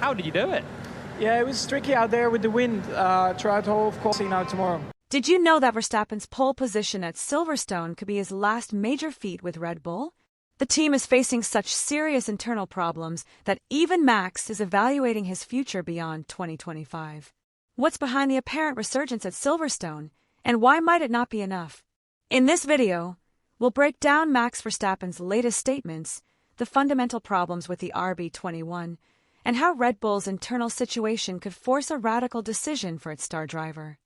How did you do it? Yeah, it was tricky out there with the wind throughout the whole of course now tomorrow. Did you know that Verstappen's pole position at Silverstone could be his last major feat with Red Bull? The team is facing such serious internal problems that even Max is evaluating his future beyond 2025. What's behind the apparent resurgence at Silverstone, and why might it not be enough? In this video, we'll break down Max Verstappen's latest statements, the fundamental problems with the RB21, and how Red Bull's internal situation could force a radical decision for its star driver.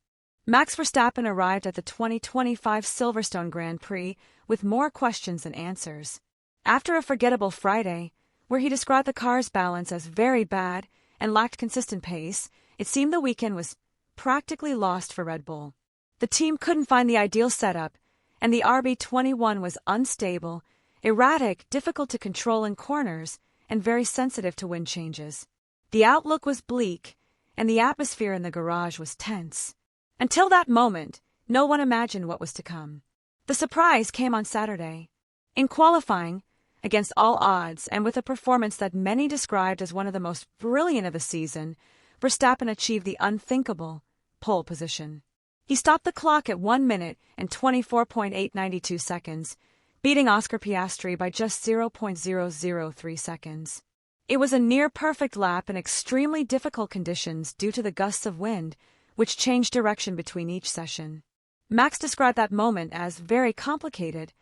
Max Verstappen arrived at the 2025 Silverstone Grand Prix with more questions than answers. After a forgettable Friday, where he described the car's balance as very bad and lacked consistent pace, it seemed the weekend was practically lost for Red Bull. The team couldn't find the ideal setup, and the RB21 was unstable, erratic, difficult to control in corners, and very sensitive to wind changes. The outlook was bleak, and the atmosphere in the garage was tense. Until that moment, no one imagined what was to come. The surprise came on Saturday. In qualifying, against all odds and with a performance that many described as one of the most brilliant of the season, Verstappen achieved the unthinkable pole position. He stopped the clock at 1 minute and 24.892 seconds, beating Oscar Piastri by just 0.003 seconds. It was a near-perfect lap in extremely difficult conditions due to the gusts of wind, which changed direction between each session. Max described that moment as very complicated,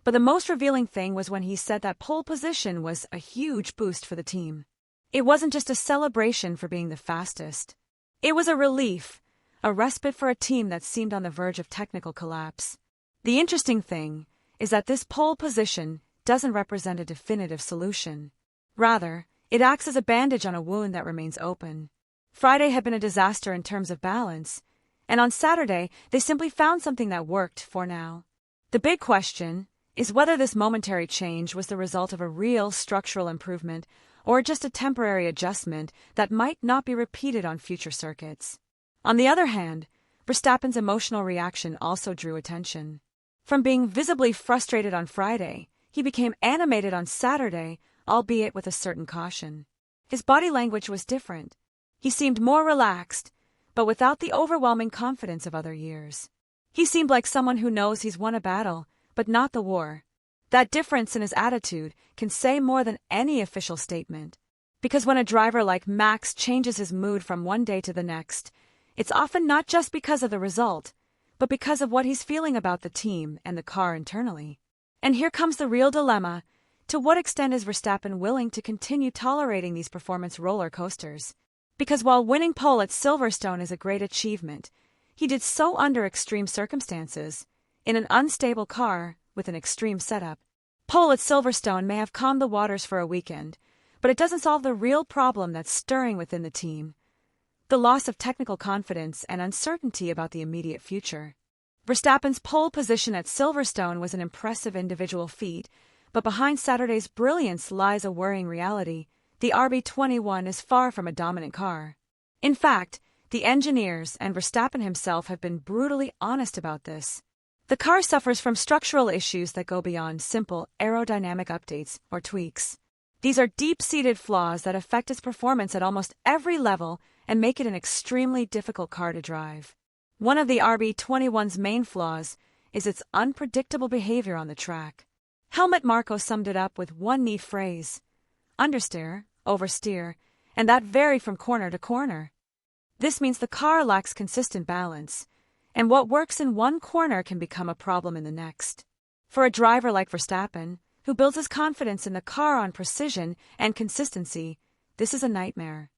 but the most revealing thing was when he said that pole position was a huge boost for the team. It wasn't just a celebration for being the fastest. It was a relief, a respite for a team that seemed on the verge of technical collapse. The interesting thing is that this pole position doesn't represent a definitive solution. Rather, it acts as a bandage on a wound that remains open. Friday had been a disaster in terms of balance, and on Saturday they simply found something that worked for now. The big question is whether this momentary change was the result of a real structural improvement or just a temporary adjustment that might not be repeated on future circuits. On the other hand, Verstappen's emotional reaction also drew attention. From being visibly frustrated on Friday, he became animated on Saturday, albeit with a certain caution. His body language was different. He seemed more relaxed, but without the overwhelming confidence of other years. He seemed like someone who knows he's won a battle, but not the war. That difference in his attitude can say more than any official statement. Because when a driver like Max changes his mood from one day to the next, it's often not just because of the result, but because of what he's feeling about the team and the car internally. And here comes the real dilemma. To what extent is Verstappen willing to continue tolerating these performance roller coasters? Because while winning pole at Silverstone is a great achievement, he did so under extreme circumstances, in an unstable car with an extreme setup. Pole at Silverstone may have calmed the waters for a weekend, but it doesn't solve the real problem that's stirring within the team: the loss of technical confidence and uncertainty about the immediate future. Verstappen's pole position at Silverstone was an impressive individual feat, but behind Saturday's brilliance lies a worrying reality. The RB21 is far from a dominant car. In fact, the engineers and Verstappen himself have been brutally honest about this. The car suffers from structural issues that go beyond simple aerodynamic updates or tweaks. These are deep-seated flaws that affect its performance at almost every level and make it an extremely difficult car to drive. One of the RB21's main flaws is its unpredictable behavior on the track. Helmut Marko summed it up with one neat phrase: understeer, oversteer, and that varied from corner to corner. This means the car lacks consistent balance, and what works in one corner can become a problem in the next. For a driver like Verstappen, who builds his confidence in the car on precision and consistency, this is a nightmare.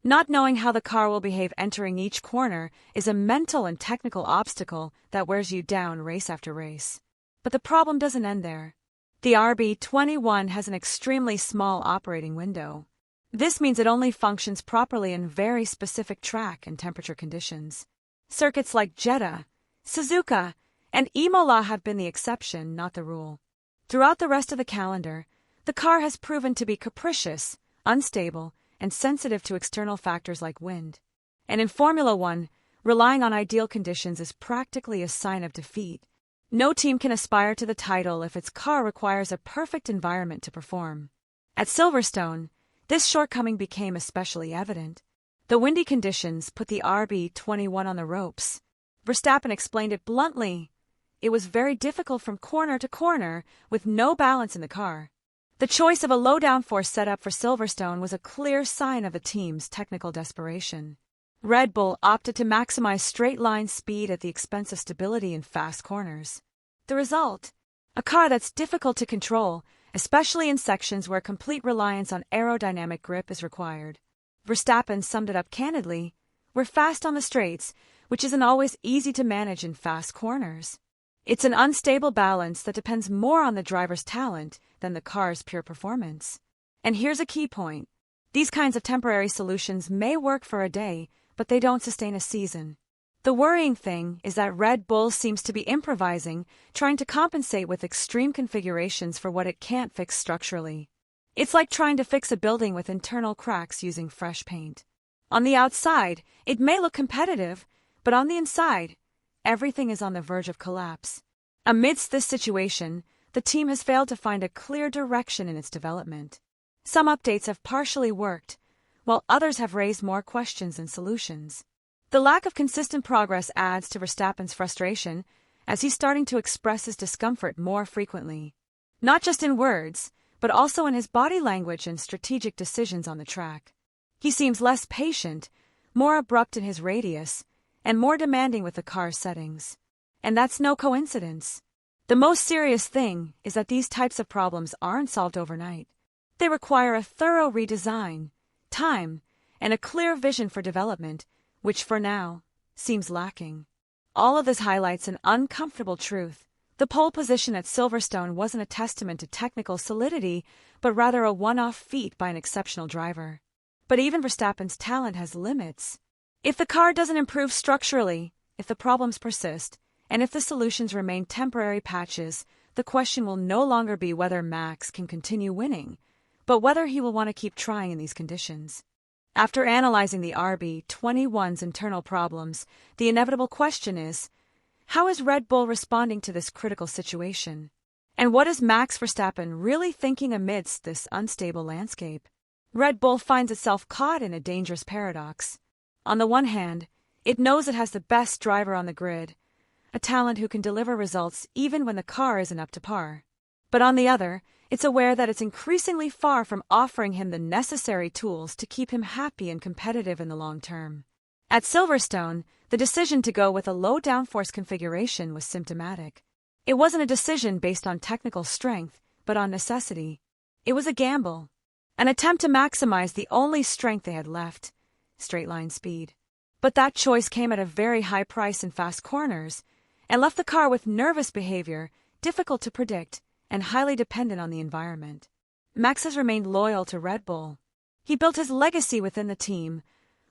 Not knowing how the car will behave entering each corner is a mental and technical obstacle that wears you down race after race. But the problem doesn't end there. The RB21 has an extremely small operating window. This means it only functions properly in very specific track and temperature conditions. Circuits like Jeddah, Suzuka, and Imola have been the exception, not the rule. Throughout the rest of the calendar, the car has proven to be capricious, unstable, and sensitive to external factors like wind. And in Formula One, relying on ideal conditions is practically a sign of defeat. No team can aspire to the title if its car requires a perfect environment to perform. At Silverstone, This shortcoming became especially evident. The windy conditions put the RB21 on the ropes. Verstappen explained it bluntly. It was very difficult from corner to corner, with no balance in the car. The choice of a low downforce setup for Silverstone was a clear sign of the team's technical desperation. Red Bull opted to maximize straight-line speed at the expense of stability in fast corners. The result? A car that's difficult to control, especially in sections where complete reliance on aerodynamic grip is required. Verstappen summed it up candidly: "We're fast on the straights, which isn't always easy to manage in fast corners. It's an unstable balance that depends more on the driver's talent than the car's pure performance." And here's a key point. These kinds of temporary solutions may work for a day, but they don't sustain a season. The worrying thing is that Red Bull seems to be improvising, trying to compensate with extreme configurations for what it can't fix structurally. It's like trying to fix a building with internal cracks using fresh paint. On the outside, it may look competitive, but on the inside, everything is on the verge of collapse. Amidst this situation, the team has failed to find a clear direction in its development. Some updates have partially worked, while others have raised more questions than solutions. The lack of consistent progress adds to Verstappen's frustration, as he's starting to express his discomfort more frequently. Not just in words, but also in his body language and strategic decisions on the track. He seems less patient, more abrupt in his radius, and more demanding with the car's settings. And that's no coincidence. The most serious thing is that these types of problems aren't solved overnight. They require a thorough redesign, time, and a clear vision for development, which for now seems lacking. All of this highlights an uncomfortable truth. The pole position at Silverstone wasn't a testament to technical solidity, but rather a one-off feat by an exceptional driver. But even Verstappen's talent has limits. If the car doesn't improve structurally, if the problems persist, and if the solutions remain temporary patches, the question will no longer be whether Max can continue winning, but whether he will want to keep trying in these conditions. After analyzing the RB21's internal problems, the inevitable question is, how is Red Bull responding to this critical situation? And what is Max Verstappen really thinking amidst this unstable landscape? Red Bull finds itself caught in a dangerous paradox. On the one hand, it knows it has the best driver on the grid, a talent who can deliver results even when the car isn't up to par. But on the other, it's aware that it's increasingly far from offering him the necessary tools to keep him happy and competitive in the long term. At Silverstone, the decision to go with a low downforce configuration was symptomatic. It wasn't a decision based on technical strength, but on necessity. It was a gamble, an attempt to maximize the only strength they had left, straight-line speed. But that choice came at a very high price in fast corners, and left the car with nervous behavior, difficult to predict, and highly dependent on the environment. Max has remained loyal to Red Bull. He built his legacy within the team,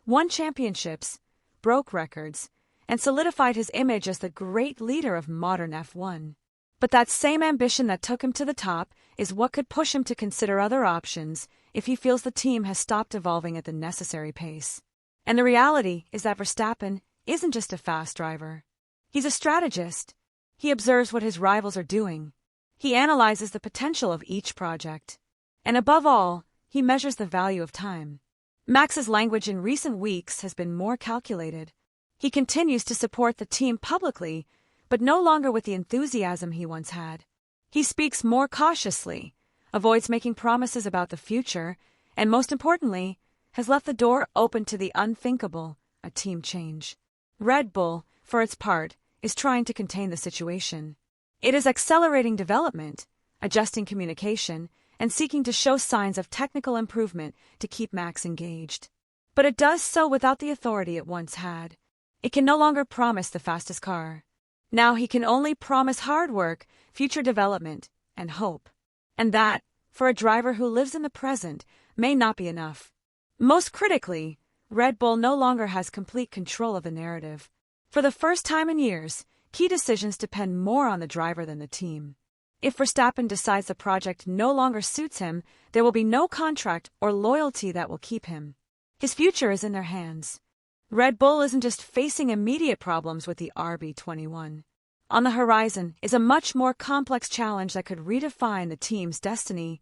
won championships, broke records, and solidified his image as the great leader of modern F1. But that same ambition that took him to the top is what could push him to consider other options if he feels the team has stopped evolving at the necessary pace. And the reality is that Verstappen isn't just a fast driver. He's a strategist. He observes what his rivals are doing. He analyzes the potential of each project. And above all, he measures the value of time. Max's language in recent weeks has been more calculated. He continues to support the team publicly, but no longer with the enthusiasm he once had. He speaks more cautiously, avoids making promises about the future, and most importantly, has left the door open to the unthinkable, a team change. Red Bull, for its part, is trying to contain the situation. It is accelerating development, adjusting communication, and seeking to show signs of technical improvement to keep Max engaged. But it does so without the authority it once had. It can no longer promise the fastest car. Now he can only promise hard work, future development, and hope. And that, for a driver who lives in the present, may not be enough. Most critically, Red Bull no longer has complete control of the narrative. For the first time in years, key decisions depend more on the driver than the team. If Verstappen decides the project no longer suits him, there will be no contract or loyalty that will keep him. His future is in their hands. Red Bull isn't just facing immediate problems with the RB21. On the horizon is a much more complex challenge that could redefine the team's destiny.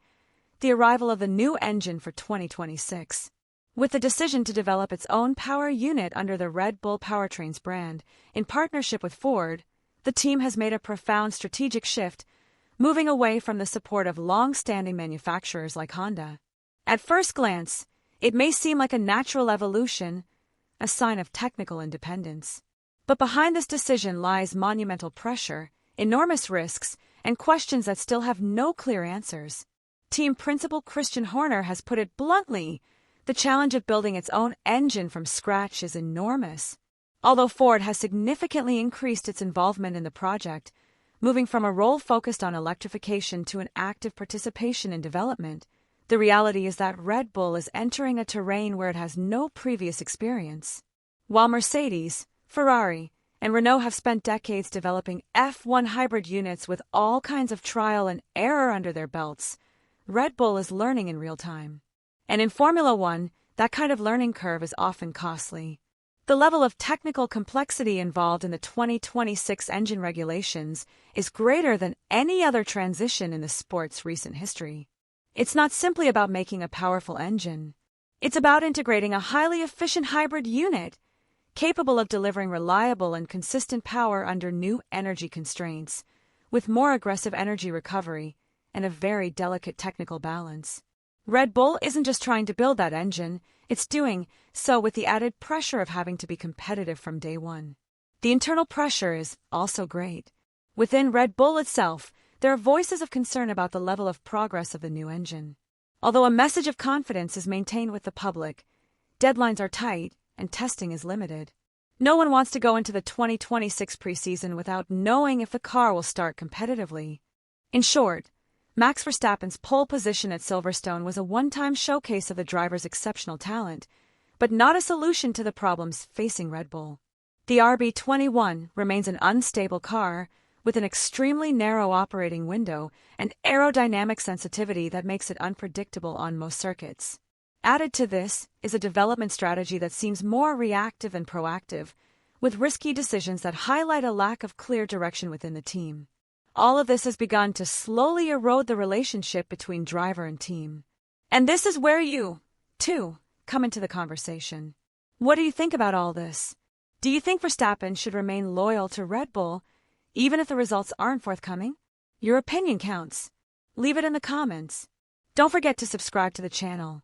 the arrival of the new engine for 2026. With the decision to develop its own power unit under the Red Bull Powertrains brand, in partnership with Ford, the team has made a profound strategic shift, moving away from the support of long-standing manufacturers like Honda. At first glance, it may seem like a natural evolution, a sign of technical independence. But behind this decision lies monumental pressure, enormous risks, and questions that still have no clear answers. Team principal Christian Horner has put it bluntly: the challenge of building its own engine from scratch is enormous. Although Ford has significantly increased its involvement in the project, moving from a role focused on electrification to an active participation in development, the reality is that Red Bull is entering a terrain where it has no previous experience. While Mercedes, Ferrari, and Renault have spent decades developing F1 hybrid units with all kinds of trial and error under their belts, Red Bull is learning in real time. And in Formula One, that kind of learning curve is often costly. The level of technical complexity involved in the 2026 engine regulations is greater than any other transition in the sport's recent history. It's not simply about making a powerful engine. It's about integrating a highly efficient hybrid unit, capable of delivering reliable and consistent power under new energy constraints, with more aggressive energy recovery and a very delicate technical balance. Red Bull isn't just trying to build that engine, it's doing so with the added pressure of having to be competitive from day one. The internal pressure is also great. Within Red Bull itself, there are voices of concern about the level of progress of the new engine. Although a message of confidence is maintained with the public, deadlines are tight and testing is limited. No one wants to go into the 2026 preseason without knowing if the car will start competitively. In short, Max Verstappen's pole position at Silverstone was a one-time showcase of the driver's exceptional talent, but not a solution to the problems facing Red Bull. The RB21 remains an unstable car with an extremely narrow operating window and aerodynamic sensitivity that makes it unpredictable on most circuits. Added to this is a development strategy that seems more reactive than proactive, with risky decisions that highlight a lack of clear direction within the team. All of this has begun to slowly erode the relationship between driver and team. And this is where you, too, come into the conversation. What do you think about all this? Do you think Verstappen should remain loyal to Red Bull, even if the results aren't forthcoming? Your opinion counts. Leave it in the comments. Don't forget to subscribe to the channel